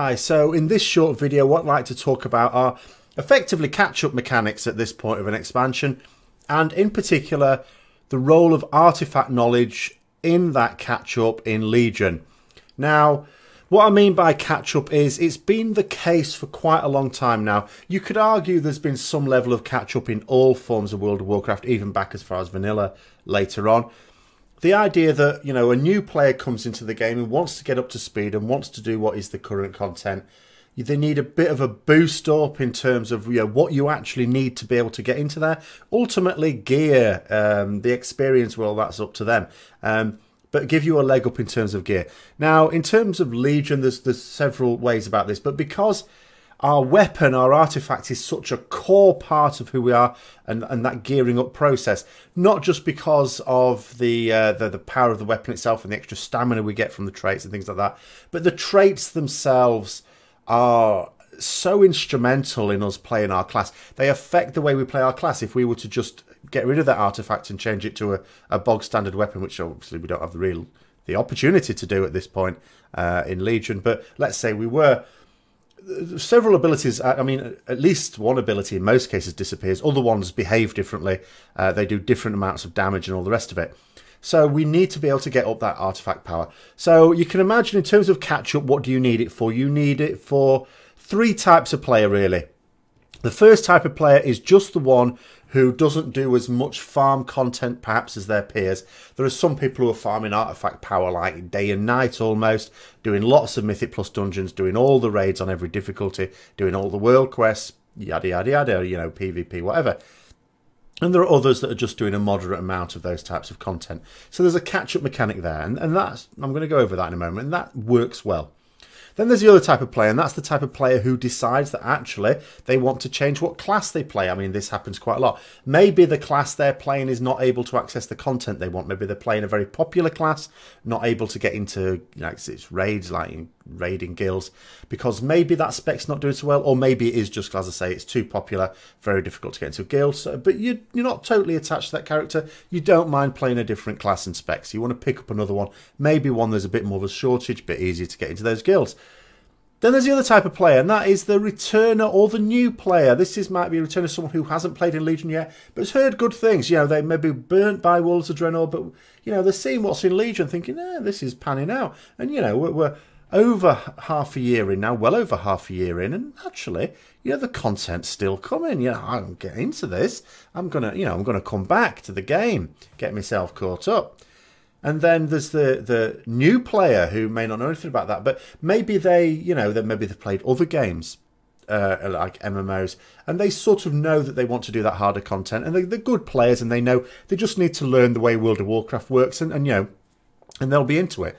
Hi, so in this short video what I'd like to talk about are effectively catch-up mechanics at this point of an expansion, and in particular the role of artifact knowledge in that catch-up in Legion. Now, what I mean by catch-up is it's been the case for quite a long time now. You could argue there's been some level of catch-up in all forms of World of Warcraft, even back as far as vanilla later on. The idea that, you know, a new player comes into the game and wants to get up to speed and wants to do what is the current content, they need a bit of a boost up in terms of, you know, what you actually need to be able to get into there. Ultimately, gear, the experience, well, that's up to them. But give you a leg up in terms of gear. Now, in terms of Legion, there's several ways about this, but because our weapon, our artifact is such a core part of who we are, and that gearing up process, not just because of the power of the weapon itself and the extra stamina we get from the traits and things like that, but the traits themselves are so instrumental in us playing our class. They affect the way we play our class. If we were to just get rid of that artifact and change it to a bog standard weapon, which obviously we don't have the opportunity to do at this point in Legion, but let's say we were, several abilities, I mean, at least one ability in most cases disappears. Other ones behave differently. They do different amounts of damage and all the rest of it. So we need to be able to get up that artifact power. So you can imagine in terms of catch-up, what do you need it for? You need it for three types of player, really. The first type of player is just the one who doesn't do as much farm content perhaps as their peers. There are some people who are farming artifact power like day and night almost, doing lots of Mythic Plus dungeons, doing all the raids on every difficulty, doing all the world quests, yada yada yada, you know, PvP, whatever. And there are others that are just doing a moderate amount of those types of content. So there's a catch-up mechanic there, and that's, I'm going to go over that in a moment, and that works well. Then there's the other type of player, and that's the type of player who decides that actually they want to change what class they play. I mean, this happens quite a lot. Maybe the class they're playing is not able to access the content they want. Maybe they're playing a very popular class, not able to get into, you know, it's raids, like raiding guilds, because maybe that spec's not doing so well, or maybe it is just, as I say, it's too popular, very difficult to get into guilds. So, but you're not totally attached to that character. You don't mind playing a different class and specs. You want to pick up another one, maybe one there's a bit more of a shortage, a bit easier to get into those guilds. Then there's the other type of player, and that is the returner or the new player. This might be a returner, someone who hasn't played in Legion yet, but has heard good things. You know, they may be burnt by Wolves of Draenor, but, you know, they're seeing what's in Legion, thinking, this is panning out. And, you know, we're over half a year in now, well over half a year in, and actually, you know, the content's still coming. You know, I'm getting into this. I'm gonna come back to the game, get myself caught up. And then there's the new player who may not know anything about that, but maybe maybe they've played other games like MMOs, and they sort of know that they want to do that harder content, and they're good players, and they know they just need to learn the way World of Warcraft works, and you know, and they'll be into it.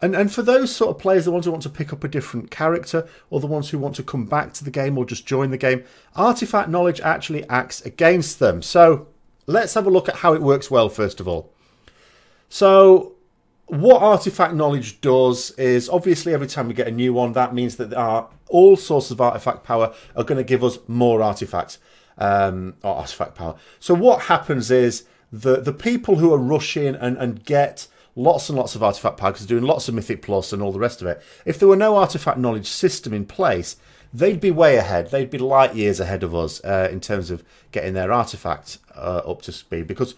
And for those sort of players, the ones who want to pick up a different character, or the ones who want to come back to the game or just join the game, artifact knowledge actually acts against them. So let's have a look at how it works well, first of all. So what artifact knowledge does is, obviously every time we get a new one, that means that all sources of artifact power are going to give us more artifacts, or artifact power. So what happens is the people who are rushing and get lots and lots of artifact power, because they're doing lots of Mythic Plus and all the rest of it, if there were no artifact knowledge system in place, they'd be way ahead. They'd be light years ahead of us in terms of getting their artifacts up to speed, because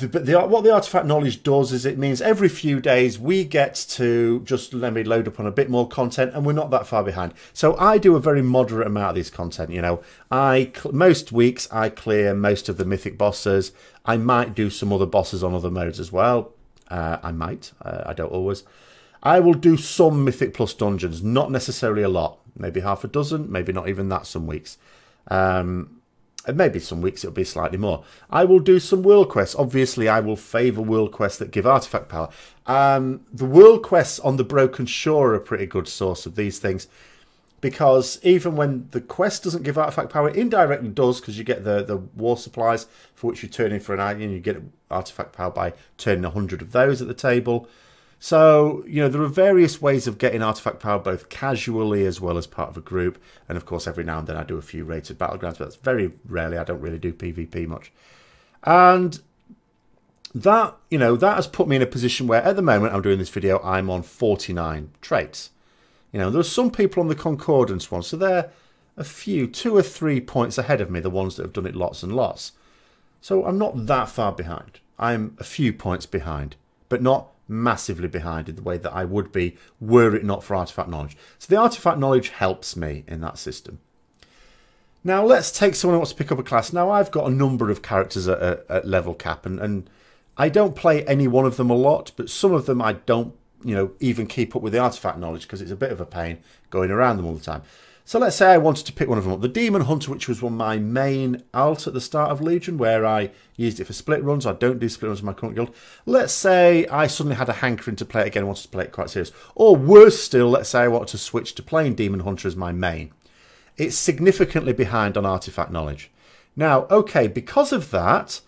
what the artifact knowledge does is it means every few days we get to just let me load up on a bit more content, and we're not that far behind. So I do a very moderate amount of this content. You know, most weeks I clear most of the mythic bosses. I might do some other bosses on other modes as well. I might. I don't always. I will do some Mythic Plus dungeons, not necessarily a lot. Maybe half a dozen, maybe not even that some weeks. And maybe some weeks it'll be slightly more. I will do some world quests. Obviously, I will favour world quests that give artifact power. The world quests on the Broken Shore are a pretty good source of these things, because even when the quest doesn't give artifact power, it indirectly does, because you get the war supplies for which you turn in for an item, and you get artifact power by turning 100 of those at the table. So, you know, there are various ways of getting artifact power, both casually as well as part of a group. And of course, every now and then I do a few rated battlegrounds, but that's very rarely. I don't really do PvP much. And that, you know, that has put me in a position where at the moment I'm doing this video, I'm on 49 traits. You know, there's some people on the Concordance one, so they're a few, 2 or 3 points ahead of me, the ones that have done it lots and lots. So I'm not that far behind. I'm a few points behind, but not massively behind in the way that I would be were it not for Artefact Knowledge. So the Artefact Knowledge helps me in that system. Now let's take someone who wants to pick up a class. Now I've got a number of characters at level cap, and I don't play any one of them a lot, but some of them I don't, you know, even keep up with the Artefact Knowledge because it's a bit of a pain going around them all the time. So let's say I wanted to pick one of them up. The Demon Hunter, which was one of my main alt at the start of Legion, where I used it for split runs. I don't do split runs in my current guild. Let's say I suddenly had a hankering to play it again and wanted to play it quite serious. Or worse still, let's say I wanted to switch to playing Demon Hunter as my main. It's significantly behind on Artefact Knowledge. Now, okay, because of that,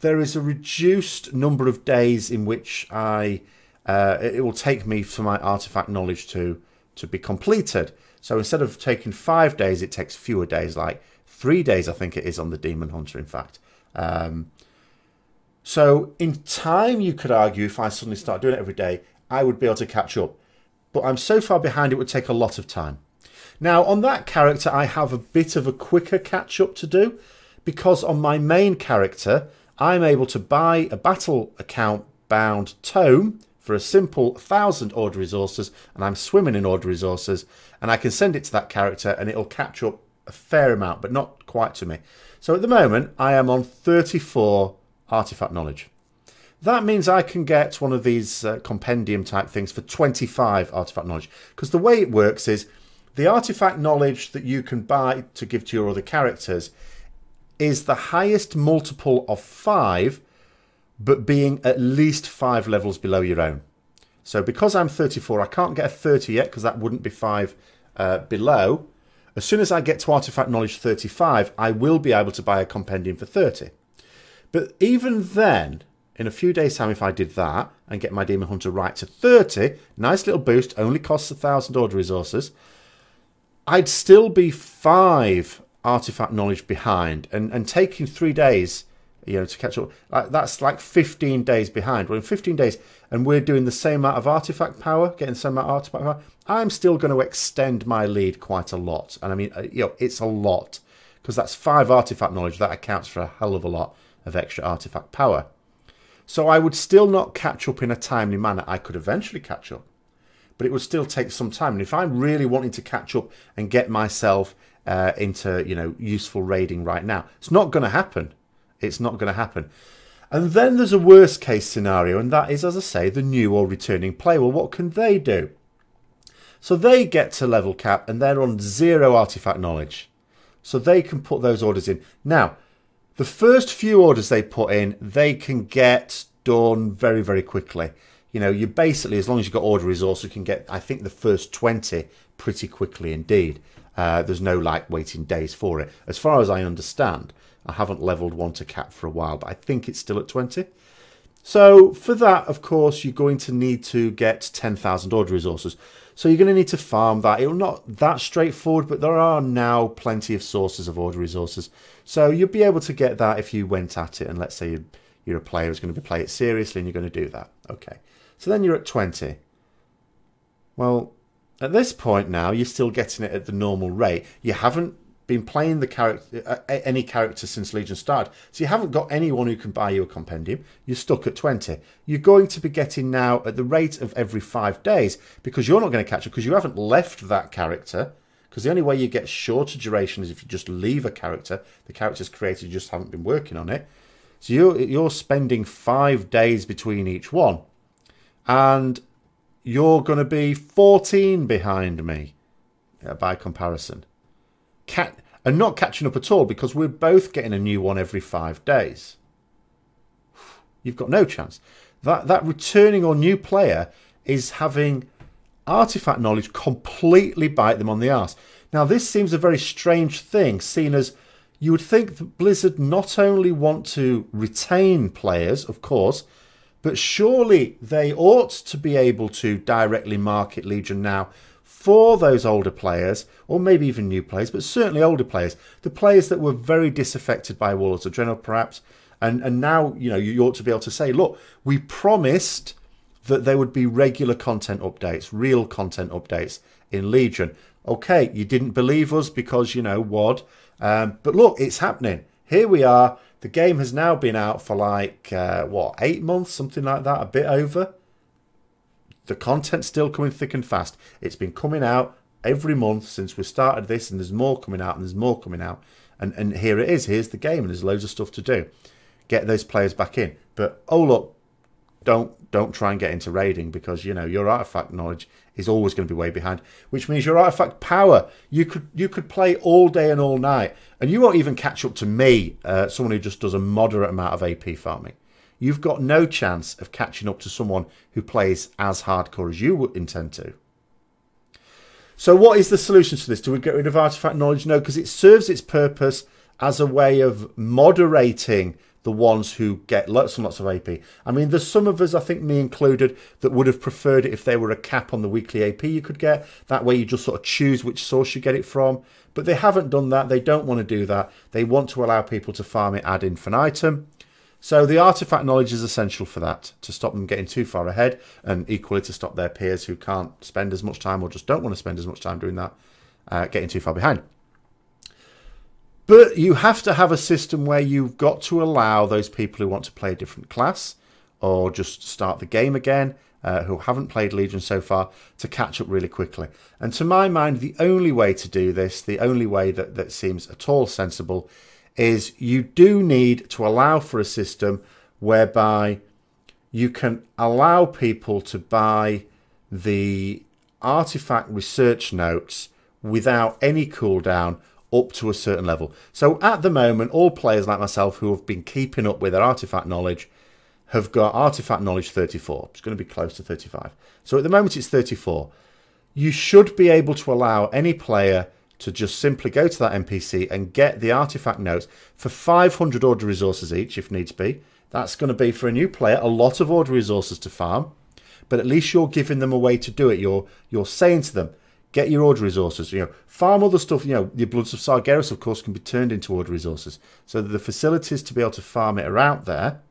there is a reduced number of days in which it will take me for my Artefact Knowledge to be completed. So instead of taking 5 days, it takes fewer days, like 3 days, I think it is, on the Demon Hunter, in fact. So in time, you could argue, if I suddenly start doing it every day, I would be able to catch up. But I'm so far behind, it would take a lot of time. Now, on that character, I have a bit of a quicker catch-up to do, because on my main character, I'm able to buy a battle account bound tome for a simple 1,000 order resources, and I'm swimming in order resources, and I can send it to that character and it'll catch up a fair amount, but not quite to me. So at the moment, I am on 34 Artefact Knowledge. That means I can get one of these compendium type things for 25 Artefact Knowledge, because the way it works is the Artefact Knowledge that you can buy to give to your other characters is the highest multiple of 5, but being at least 5 levels below your own. So because I'm 34, I can't get a 30 yet, because that wouldn't be 5 below. As soon as I get to Artefact Knowledge 35, I will be able to buy a compendium for 30. But even then, in a few days' time, if I did that and get my Demon Hunter right to 30, nice little boost, only costs 1,000 order resources, I'd still be 5 Artefact Knowledge behind, and taking 3 days, you know, to catch up, that's like 15 days behind. Well, in 15 days, and we're doing the same amount of artifact power, getting the same amount of artifact power, I'm still going to extend my lead quite a lot. And I mean, you know, it's a lot, because that's 5 Artefact Knowledge. That accounts for a hell of a lot of extra artifact power. So I would still not catch up in a timely manner. I could eventually catch up, but it would still take some time. And if I'm really wanting to catch up and get myself into, you know, useful raiding right now, it's not going to happen. It's not going to happen. And then there's a worst case scenario, and that is, as I say, the new or returning player. Well, what can they do? So they get to level cap and they're on 0 Artefact Knowledge. So they can put those orders in. Now, the first few orders they put in, they can get done very, very quickly. You know, you basically, as long as you've got order resource, you can get, I think, the first 20 pretty quickly indeed. There's no, like, waiting days for it. As far as I understand, I haven't leveled one to cap for a while, but I think it's still at 20. So for that, of course, you're going to need to get 10,000 order resources. So you're going to need to farm that. It's not that straightforward, but there are now plenty of sources of order resources. So you'll be able to get that if you went at it. And let's say you're a player who's going to play it seriously and you're going to do that. Okay. So then you're at 20. Well, at this point now, you're still getting it at the normal rate. You haven't been playing the character, any character since Legion started. So you haven't got anyone who can buy you a compendium. You're stuck at 20. You're going to be getting now at the rate of every 5 days, because you're not going to catch up because you haven't left that character. Because the only way you get shorter duration is if you just leave a character. The character's created, you just haven't been working on it. So you're spending 5 days between each one. And you're going to be 14 behind me by comparison. And not catching up at all, because we're both getting a new one every 5 days. You've got no chance. That returning or new player is having Artefact Knowledge completely bite them on the arse. Now, this seems a very strange thing, seeing as you would think that Blizzard not only want to retain players, of course, but surely they ought to be able to directly market Legion now for those older players, or maybe even new players, but certainly older players, the players that were very disaffected by Warlords of Draenor, perhaps, and now, you know, you ought to be able to say, look, we promised that there would be regular content updates, real content updates in Legion. Okay, you didn't believe us because, you know, WOD. But look, it's happening. Here we are. The game has now been out for like, 8 months, something like that, a bit over. The content's still coming thick and fast. It's been coming out every month since we started this, and there's more coming out, and there's more coming out. And here it is. Here's the game, and there's loads of stuff to do. Get those players back in. But, oh, look, don't try and get into raiding because, you know, your artifact knowledge is always going to be way behind, which means your artifact power, you could play all day and all night, and you won't even catch up to me, someone who just does a moderate amount of AP farming. You've got no chance of catching up to someone who plays as hardcore as you would intend to. So what is the solution to this? Do we get rid of artifact knowledge? No, because it serves its purpose as a way of moderating the ones who get lots and lots of AP. I mean, there's some of us, I think me included, that would have preferred it if there were a cap on the weekly AP you could get. That way you just sort of choose which source you get it from. But they haven't done that. They don't want to do that. They want to allow people to farm it ad infinitum. So the artifact knowledge is essential for that, to stop them getting too far ahead, and equally to stop their peers who can't spend as much time or just don't want to spend as much time doing that, getting too far behind. But you have to have a system where you've got to allow those people who want to play a different class or just start the game again, who haven't played Legion so far, to catch up really quickly. And to my mind, the only way to do this, the only way that seems at all sensible, is you do need to allow for a system whereby you can allow people to buy the artifact research notes without any cooldown up to a certain level. So at the moment, all players like myself who have been keeping up with their artifact knowledge have got artifact knowledge 34. It's going to be close to 35. So at the moment it's 34. You should be able to allow any player to just simply go to that NPC and get the artifact notes for 500 order resources each, if needs be. That's going to be, for a new player, a lot of order resources to farm, but at least you're giving them a way to do it. You're saying to them, get your order resources, you know, farm other stuff, you know, your Bloods of Sargeras, of course, can be turned into order resources. So the facilities to be able to farm it are out there.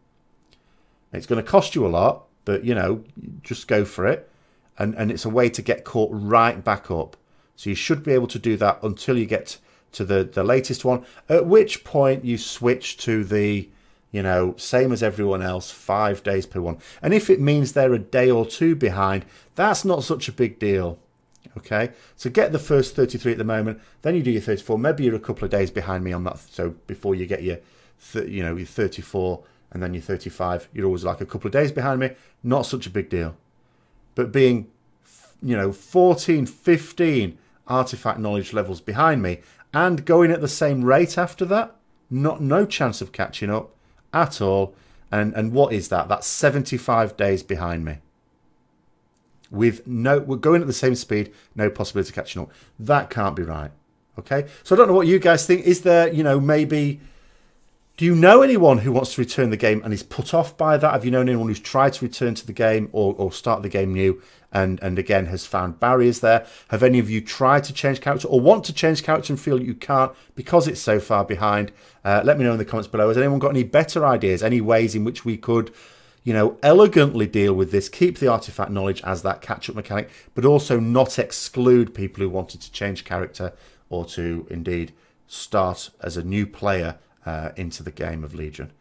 It's going to cost you a lot, but, you know, just go for it. And it's a way to get caught right back up. So you should be able to do that until you get to the latest one, at which point you switch to the, you know, same as everyone else, 5 days per one. And if it means they're a day or two behind, that's not such a big deal. Okay, so get the first 33 at the moment, then you do your 34. Maybe you're a couple of days behind me on that. So before you get your, your 34 and then your 35, you're always like a couple of days behind me. Not such a big deal. But being, 14, 15 artifact knowledge levels behind me and going at the same rate after that, no chance of catching up at all. And what is that? That's 75 days behind me. We're going at the same speed, no possibility of catching up. That can't be right. Okay, so I don't know what you guys think. Is there, maybe, do you know anyone who wants to return the game and is put off by that? Have you known anyone who's tried to return to the game or start the game new and again has found barriers there? Have any of you tried to change character or want to change character and feel you can't because it's so far behind? Let me know in the comments below. Has anyone got any better ideas, any ways in which we could, elegantly deal with this, keep the artifact knowledge as that catch-up mechanic, but also not exclude people who wanted to change character or to indeed start as a new player into the game of Legion.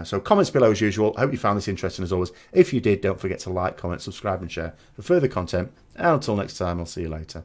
So comments below as usual. I hope you found this interesting as always. If you did, don't forget to like, comment, subscribe and share for further content. And until next time, I'll see you later.